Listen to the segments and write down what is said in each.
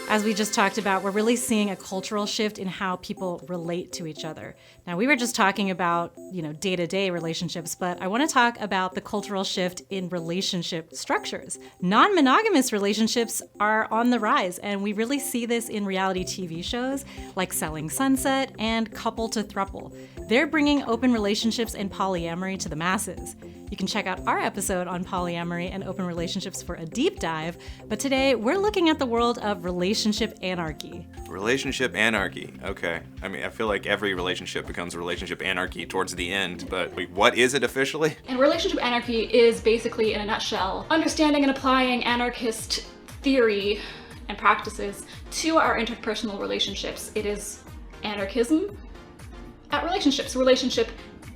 As we just talked about, we're really seeing a cultural shift in how people relate to each other. Now, we were just talking about, day-to-day relationships, but I want to talk about the cultural shift in relationship structures. Non-monogamous relationships are on the rise, and we really see this in reality TV shows like Selling Sunset and Couple to Throuple. They're bringing open relationships and polyamory to the masses. You can check out our episode on polyamory and open relationships for a deep dive, but today we're looking at the world of relationship anarchy. Relationship anarchy, okay. I mean, I feel like every relationship becomes relationship anarchy towards the end, but wait, what is it officially? And relationship anarchy is basically, in a nutshell, understanding and applying anarchist theory and practices to our interpersonal relationships. It is anarchism at relationships, relationship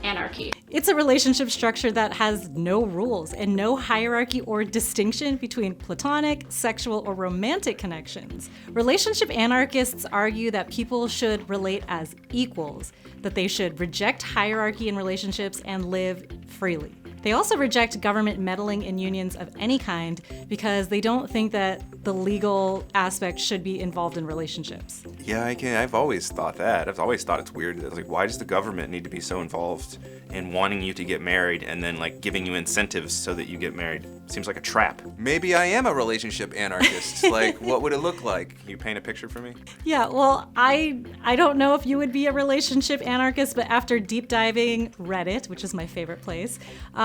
anarchy. It's a relationship structure that has no rules and no hierarchy or distinction between platonic, sexual, or romantic connections. Relationship anarchists argue that people should relate as equals, that they should reject hierarchy in relationships and live freely. They also reject government meddling in unions of any kind because they don't think that the legal aspect should be involved in relationships. Yeah, I've always thought that. I've always thought it's weird. It's like, why does the government need to be so involved in wanting you to get married and then giving you incentives so that you get married? Seems like a trap. Maybe I am a relationship anarchist. What would it look like? You paint a picture for me? Yeah, well, I don't know if you would be a relationship anarchist, but after deep diving Reddit, which is my favorite place,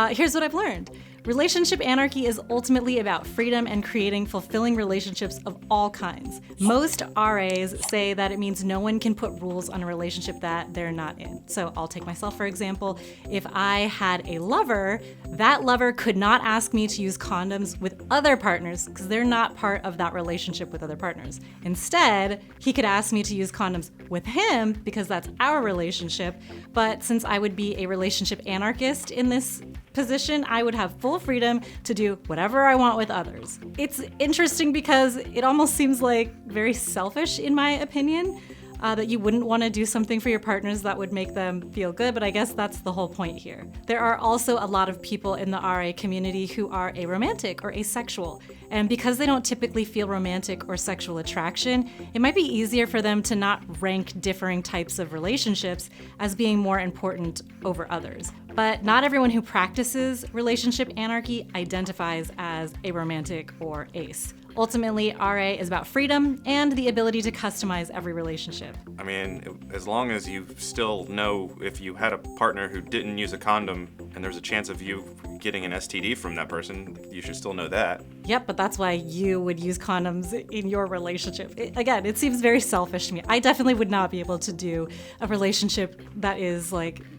here's what I've learned. Relationship anarchy is ultimately about freedom and creating fulfilling relationships of all kinds. Most RAs say that it means no one can put rules on a relationship that they're not in. So I'll take myself, for example. If I had a lover, that lover could not ask me to use condoms with other partners because they're not part of that relationship with other partners. Instead, he could ask me to use condoms with him because that's our relationship. But since I would be a relationship anarchist in this position, I would have full freedom to do whatever I want with others. It's interesting because it almost seems like very selfish, in my opinion, that you wouldn't want to do something for your partners that would make them feel good, but I guess that's the whole point here. There are also a lot of people in the RA community who are aromantic or asexual, and because they don't typically feel romantic or sexual attraction, it might be easier for them to not rank differing types of relationships as being more important over others. But not everyone who practices relationship anarchy identifies as aromantic or ace. Ultimately, RA is about freedom and the ability to customize every relationship. I mean, as long as you still know if you had a partner who didn't use a condom and there's a chance of you getting an STD from that person, you should still know that. Yep, but that's why you would use condoms in your relationship. Again, it seems very selfish to me. I definitely would not be able to do a relationship that is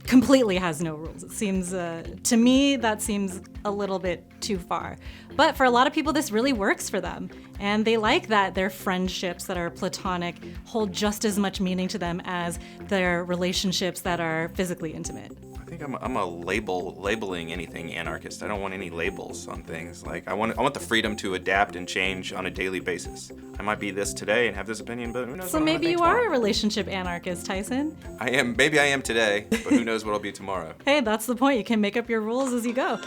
completely has no rules. It seems, to me, that seems a little bit too far. But for a lot of people, this really works for them. And they like that their friendships that are platonic hold just as much meaning to them as their relationships that are physically intimate. I think I'm a labeling anything anarchist. I don't want any labels on things. I want the freedom to adapt and change on a daily basis. I might be this today and have this opinion, but who knows? So maybe you are a relationship anarchist, Tyson. Maybe I am today, but who knows what I'll be tomorrow. Hey, that's the point. You can make up your rules as you go.